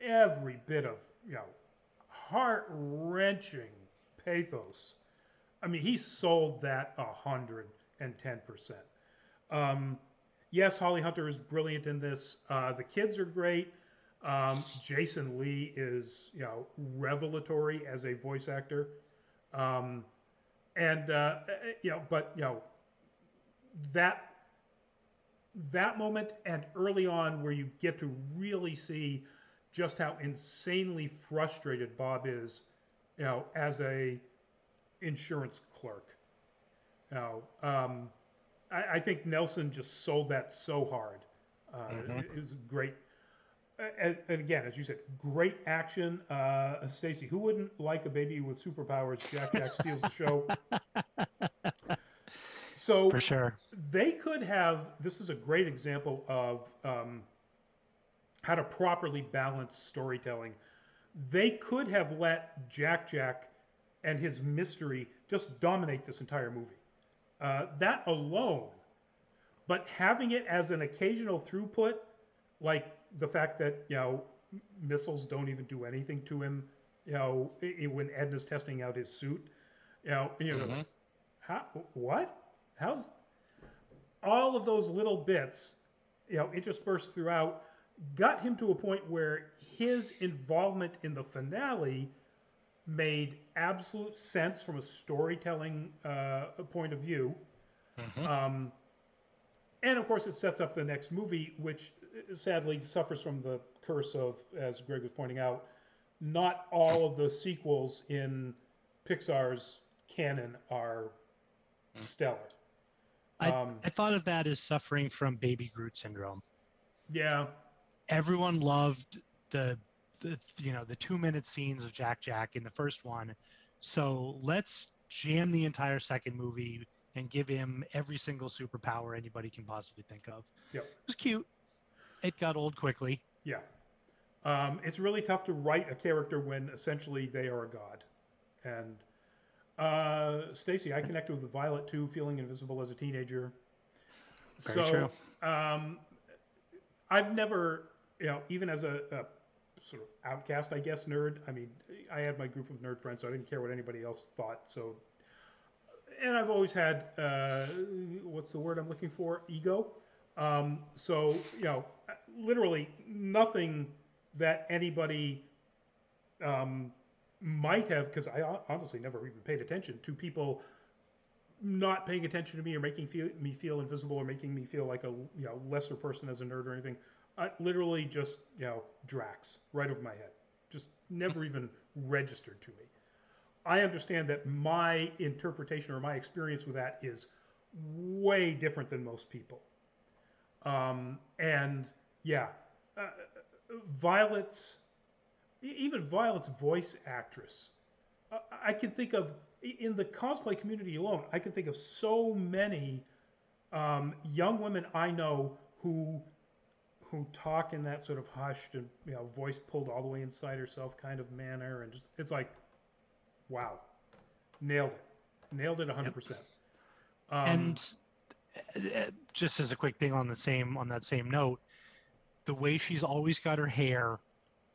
every bit of heart wrenching pathos. I mean, he sold that 110%. Um, yes, Holly Hunter is brilliant in this. The kids are great. Jason Lee is revelatory as a voice actor. Um, and but that that moment and early on where you get to really see just how insanely frustrated Bob is, as a insurance clerk. I think Nelson just sold that so hard. Hmm. It was great. and again, as you said, great action. Stacy, who wouldn't like a baby with superpowers? Jack Jack steals the show. For So sure. they could have. This is a great example of how to properly balance storytelling. They could have let Jack Jack and his mystery just dominate this entire movie. That alone, but having it as an occasional throughput, like the fact that missiles don't even do anything to him, when Edna's testing out his suit, and you're Hmm. like, how, what, how's all of those little bits, interspersed throughout, got him to a point where his involvement in the finale made absolute sense from a storytelling point of view. Hmm. Um, and of course, it sets up the next movie, which sadly suffers from the curse of, as Greg was pointing out, not all of the sequels in Pixar's canon are stellar. I Um, I thought of that as suffering from Baby Groot syndrome. yeah, Everyone loved the the 2 minute scenes of Jack Jack in the first one, so let's jam the entire second movie and give him every single superpower anybody can possibly think of. yep, It was cute. It got old quickly. yeah. It's really tough to write a character when essentially they are a god. And Stacy, I connected with Violet too, feeling invisible as a teenager. Very true. So um, I've never, even as a sort of outcast, I guess, nerd. I mean, I had my group of nerd friends, so I didn't care what anybody else thought. So, and I've always had, what's the word I'm looking for? Ego. So, literally nothing that anybody um, might have, because I honestly never even paid attention to people not paying attention to me or making me feel invisible or making me feel like a lesser person as a nerd or anything. Literally just Drax right over my head, just never even registered to me. I understand that my interpretation or my experience with that is way different than most people. And yeah, uh, Violet's even Violet's voice actress. I can think of in the cosplay community alone. I can think of so many young women I know who talk in that sort of hushed and voice pulled all the way inside herself kind of manner, and just it's like, wow, nailed it, nailed it Yep. 100%. Um, And just as a quick thing on that same note, the way she's always got her hair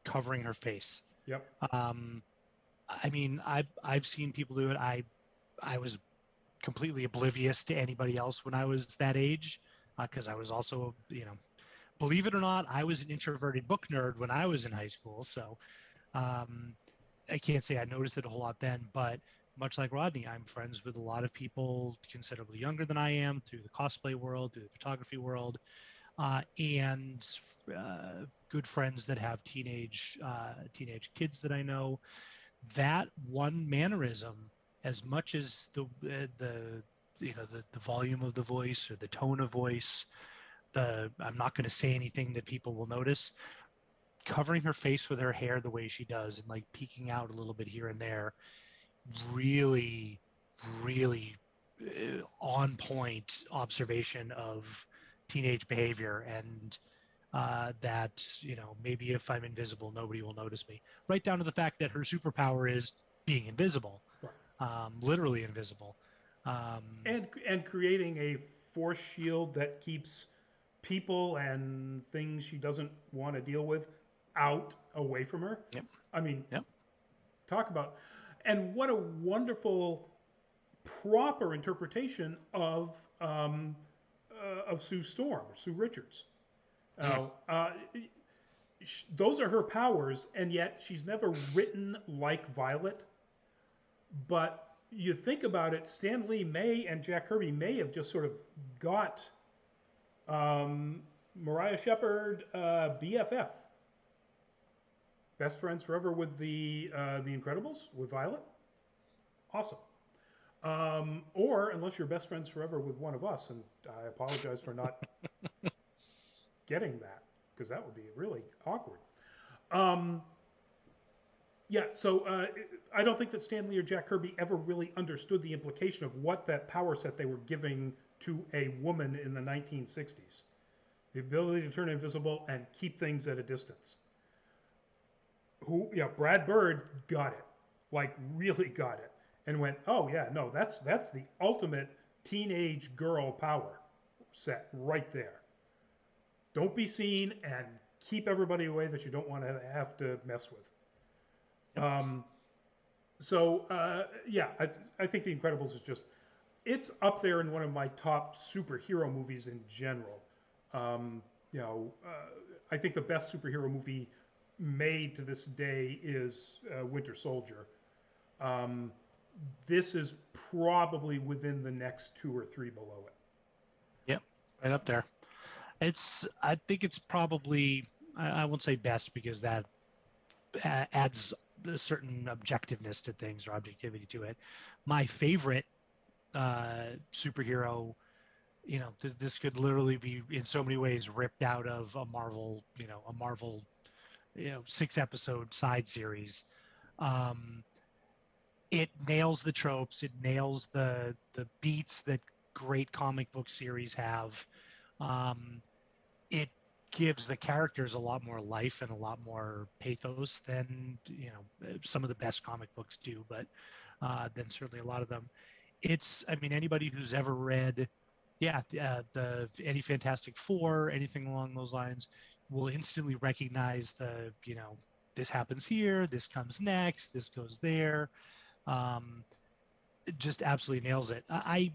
covering her face. yep, Um, I mean, I've seen people do it. I was completely oblivious to anybody else when I was that age, because I was also, believe it or not, I was an introverted book nerd when I was in high school. So um, I can't say I noticed it a whole lot then, but much like Rodney, I'm friends with a lot of people considerably younger than I am through the cosplay world, through the photography world, and good friends that have teenage kids that I know. That one mannerism, as much as the volume of the voice or the tone of voice, I'm not going to say anything that people will notice. Covering her face with her hair the way she does and like peeking out a little bit here and there, really, really on point observation of teenage behavior, and that maybe if I'm invisible nobody will notice me, right down to the fact that her superpower is being invisible, right. literally invisible. um, And creating a force shield that keeps people and things she doesn't want to deal with out away from her. yep. I mean, Yep. talk about, and what a wonderful proper interpretation of Sue Storm or Sue Richards. Mm. Those are her powers, and yet she's never written like Violet. But you think about it, Stan Lee may and Jack Kirby may have just sort of got um, Mariah Shepard BFF, best friends forever with the Incredibles with Violet. Awesome. Or unless you're best friends forever with one of us, and I apologize for not getting that. because that would be really awkward. Um, yeah, so I don't think that Stan Lee or Jack Kirby ever really understood the implication of what that power set they were giving to a woman in the 1960s. The ability to turn invisible and keep things at a distance. Brad Bird got it, like really got it, and went, oh yeah, no, that's the ultimate teenage girl power set right there. Don't be seen and keep everybody away that you don't want to have to mess with. Yep. I think The Incredibles is just it's up there in one of my top superhero movies in general. Um, I think the best superhero movie made to this day is Winter Soldier. Um, this is probably within the next two or three below it. Yep, right up there. I think it's probably, I won't say best because that adds a certain objectiveness to things or objectivity to it. My favorite superhero, this could literally be in so many ways ripped out of a Marvel, 6-episode side series. Um, it nails the tropes. It nails the beats that great comic book series have. Um, it gives the characters a lot more life and a lot more pathos than some of the best comic books do, but than certainly a lot of them. I mean, anybody who's ever read, the any Fantastic Four, anything along those lines, will instantly recognize this happens here, this comes next, this goes there. Um, it just absolutely nails it. I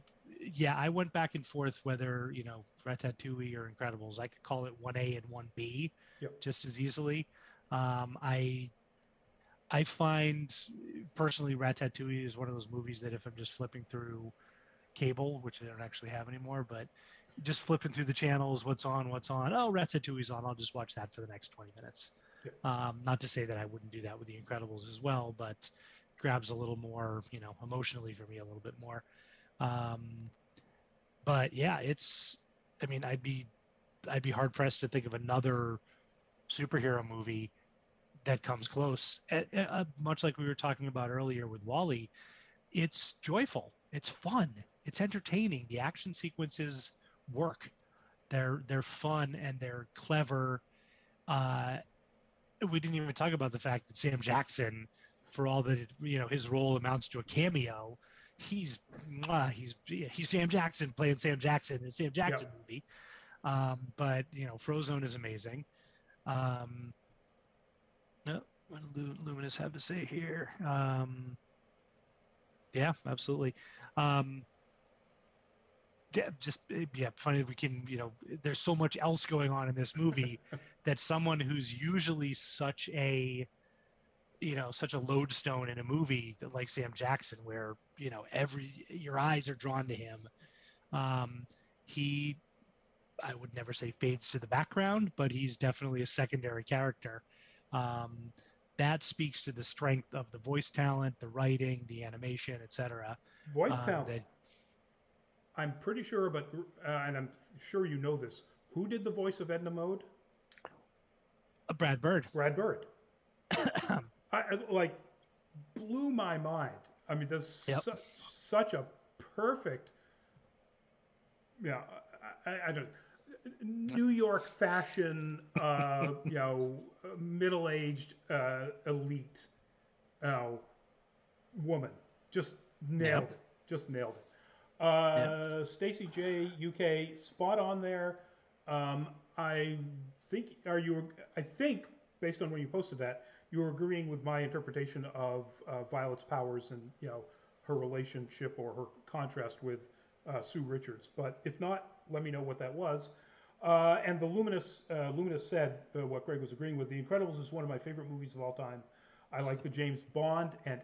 went back and forth whether Ratatouille or Incredibles. I could call it 1A and 1B Yep. just as easily. I find personally Ratatouille is one of those movies that if I'm just flipping through cable, which I don't actually have anymore, but just flipping through the channels, what's on? Oh, Ratatouille's on. I'll just watch that for the next 20 minutes. Yep. Not to say that I wouldn't do that with The Incredibles as well, but grabs a little more, emotionally for me a little bit more. But yeah, I mean, I'd be hard pressed to think of another superhero movie that comes close. Much like we were talking about earlier with Wall-E, it's joyful, it's fun, it's entertaining. The action sequences work. They're fun and they're clever. We didn't even talk about the fact that Sam Jackson, for all that his role amounts to a cameo, he's Sam Jackson playing Sam Jackson in a Sam Jackson movie. But Frozone is amazing. What does Luminous have to say here? Yeah, absolutely. Funny that we can, there's so much else going on in this movie that someone who's usually such a lodestone in a movie like Sam Jackson, where your eyes are drawn to him. I would never say fades to the background, but he's definitely a secondary character. That speaks to the strength of the voice talent, the writing, the animation, etc. Voice talent. I'm pretty sure, but and I'm sure you know this. Who did the voice of Edna Mode? Brad Bird. Brad Bird. I blew my mind. I mean, there's such a perfect, I don't. New York fashion, middle-aged elite woman. Just nailed it. Just nailed it. Stacey J, UK, spot on there. I think based on when you posted that, you were agreeing with my interpretation of Violet's powers and her relationship or her contrast with Sue Richards. But if not, let me know what that was. And the Luminous said what Greg was agreeing with. The Incredibles is one of my favorite movies of all time. I like the James Bond and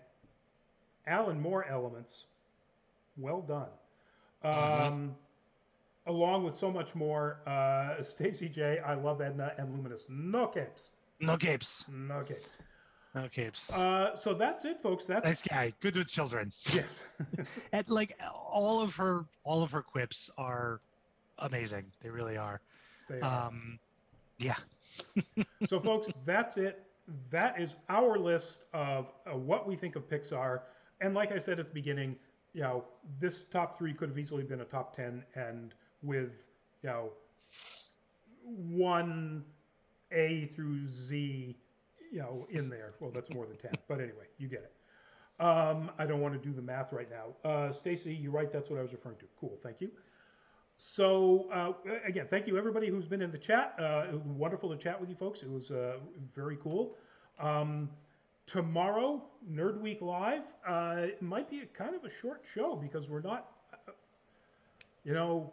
Alan Moore elements. Well done. Along with so much more, Stacey J, I love Edna and Luminous. No capes. No capes. No capes. No capes. So that's it, folks. That's nice guy. Good with children. Yes. And all of her quips are amazing. They really are. They are. Yeah. So, folks, that's it. That is our list of what we think of Pixar. And like I said at the beginning, you know, this top three could have easily been a top 10, and with, you know, one A through Z, you know, in there. Well, that's more than 10. But anyway, you get it. I don't want to do the math right now. Stacy, you're right. That's what I was referring to. Cool. Thank you. So again, thank you everybody who's been in the chat. It was wonderful to chat with you folks. It was very cool. Um, Tomorrow, Nerd Week Live, it might be a kind of a short show because we're not, you know,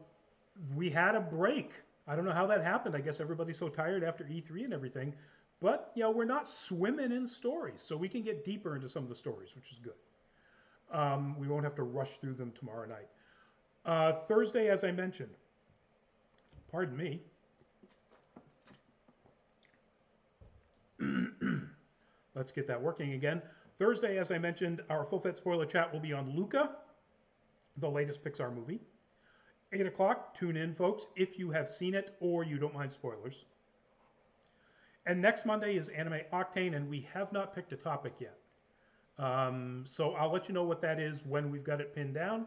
we had a break. I don't know how that happened. I guess everybody's so tired after E3 and everything. But, you know, we're not swimming in stories, so we can get deeper into some of the stories, which is good. We won't have to rush through them tomorrow night. Thursday, as I mentioned, pardon me. Let's get that working again. Thursday, as I mentioned, our full fat spoiler chat will be on Luca, the latest Pixar movie. 8 o'clock, tune in, folks, if you have seen it or you don't mind spoilers. And next Monday is Anime Octane, and we have not picked a topic yet. So I'll let you know what that is when we've got it pinned down.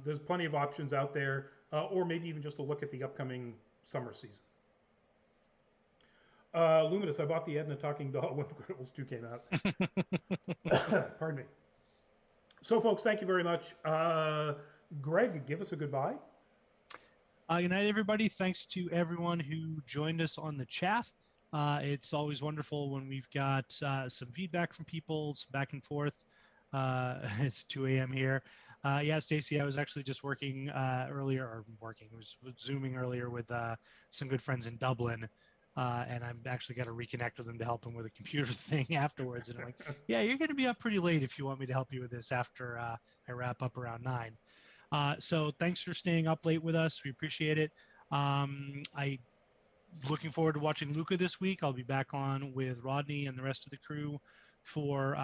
There's plenty of options out there, or maybe even just a look at the upcoming summer season. Luminous, I bought the Edna Talking Doll when Incredibles 2 came out. Pardon me. So, folks, thank you very much. Greg, give us a goodbye. Good night, everybody. Thanks to everyone who joined us on the chat. It's always wonderful when we've got some feedback from people, some back and forth. It's 2 a.m. here. Yeah, Stacy, I was actually just working earlier, or working, I was Zooming earlier with some good friends in Dublin. And I'm actually got to reconnect with them to help them with a computer thing afterwards. And I'm like, yeah, you're going to be up pretty late if you want me to help you with this after I wrap up around 9. So thanks for staying up late with us. We appreciate it. I looking forward to watching Luca this week. I'll be back on with Rodney and the rest of the crew for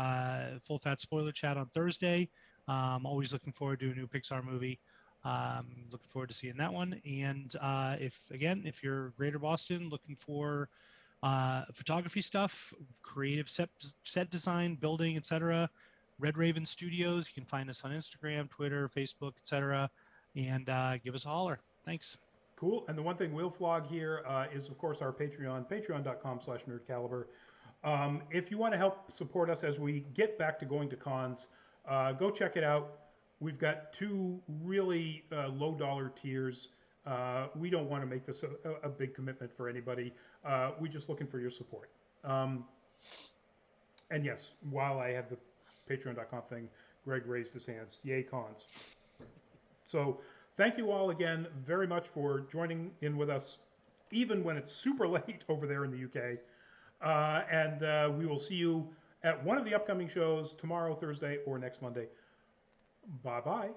full fat spoiler chat on Thursday. Always looking forward to a new Pixar movie. Looking forward to seeing that one. And if you're Greater Boston, looking for photography stuff, creative set design, building, etc. Red Raven Studios. You can find us on Instagram, Twitter, Facebook, etc. And give us a holler. Thanks. Cool. And the one thing we'll flog here is, of course, our Patreon, patreon.com/nerdcaliber. If you want to help support us as we get back to going to cons, go check it out. We've got 2 really low dollar tiers. We don't want to make this a big commitment for anybody. We're just looking for your support. And yes, while I have the patreon.com thing, Greg raised his hands. Yay, cons. So thank you all again very much for joining in with us, even when it's super late over there in the UK. And we will see you at one of the upcoming shows tomorrow, Thursday, or next Monday. Bye-bye.